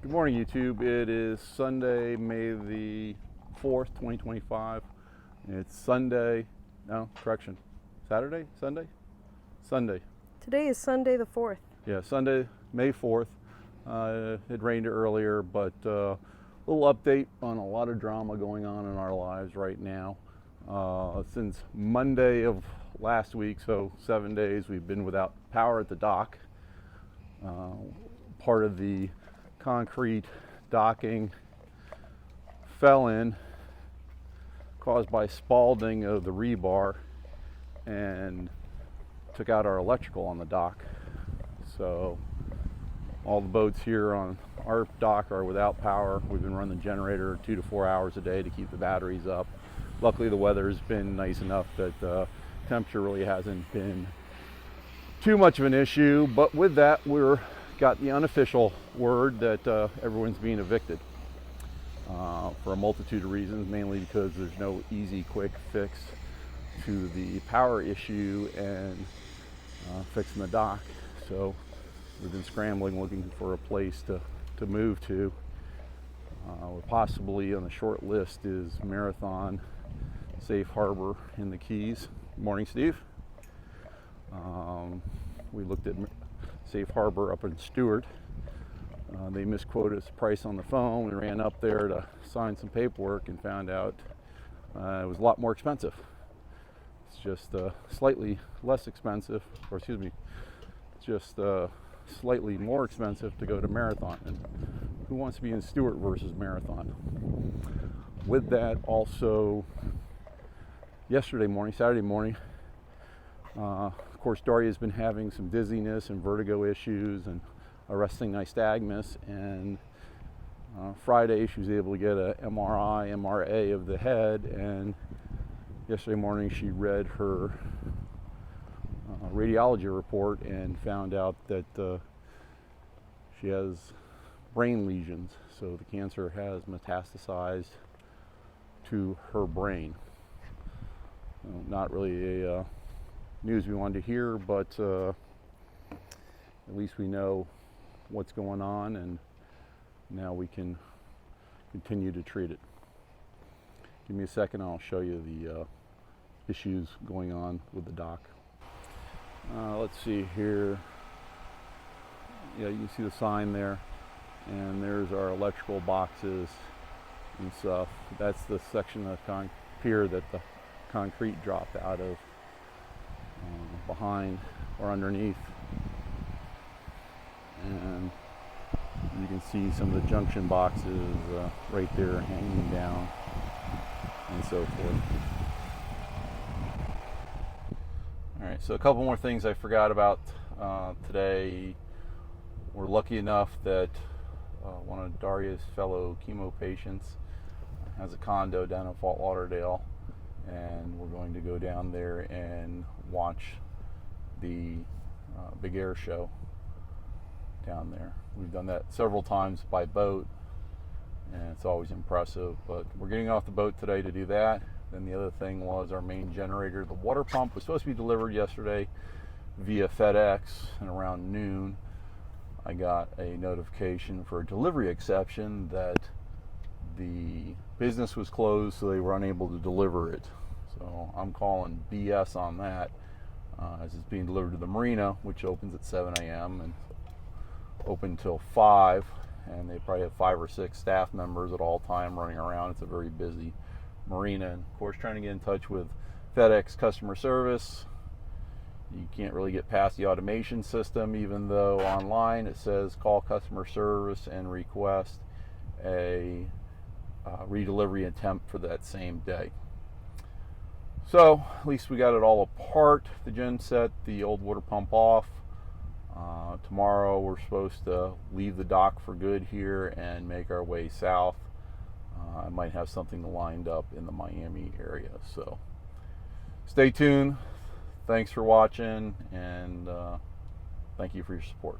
Good morning, YouTube. It is Sunday, May the 4th, 2025. It's Sunday, no, correction, Saturday? Sunday? Sunday. Today is Sunday the 4th. Yeah, Sunday, May 4th. It rained earlier, but a little update on a lot of drama going on in our lives right now. Since Monday of last week, so 7 days, we've been without power at the dock. Part of the concrete docking fell in, caused by spalding of the rebar, and took out our electrical on the dock. So all the boats here on our dock are without power. We've been running the generator 2 to 4 hours a day to keep the batteries up. Luckily the weather's been nice enough that temperature really hasn't been too much of an issue, but with that we're got the unofficial word that everyone's being evicted for a multitude of reasons, mainly because there's no easy quick fix to the power issue and fixing the dock. So we've been scrambling looking for a place to move to. Possibly on the short list is Marathon, Safe Harbor in the Keys. Good morning, Steve. We looked at Safe Harbor up in Stuart. They misquoted us price on the phone. We ran up there to sign some paperwork and found out it was a lot more expensive. It's just slightly less expensive, or excuse me, just slightly more expensive to go to Marathon. And who wants to be in Stuart versus Marathon? With that, also yesterday morning, Saturday morning, of course, Daria's been having some dizziness and vertigo issues and a resting nystagmus, and Friday she was able to get a MRA of the head, and yesterday morning she read her radiology report and found out that she has brain lesions, so the cancer has metastasized to her brain. Not really a news we wanted to hear, but at least we know what's going on, and now we can continue to treat it. Give me a second, I'll show you the issues going on with the dock. Let's see here. Yeah, you can see the sign there, and there's our electrical boxes and stuff. That's the section of the pier that the concrete dropped out of, behind or underneath, and you can see some of the junction boxes right there hanging down and so forth. Alright, so a couple more things I forgot about today. We're lucky enough that one of Daria's fellow chemo patients has a condo down in Fort Lauderdale, and we're going to go down there and watch the big air show down there. We've done that several times by boat, and it's always impressive, but we're getting off the boat today to do that. Then the other thing was our main generator, the water pump, was supposed to be delivered yesterday via FedEx, and around noon I got a notification for a delivery exception that the business was closed, so they were unable to deliver it. So I'm calling BS on that, as it's being delivered to the Marina, which opens at 7 a.m. and open till 5, and they probably have 5 or 6 staff members at all time running around. It's a very busy Marina, and of course trying to get in touch with FedEx customer service. You can't really get past the automation system, even though online it says call customer service and request a redelivery attempt for that same day. So at least we got it all apart. The gen set, the old water pump off. Tomorrow we're supposed to leave the dock for good here and make our way south. I might have something lined up in the Miami area, so stay tuned. Thanks for watching, and thank you for your support.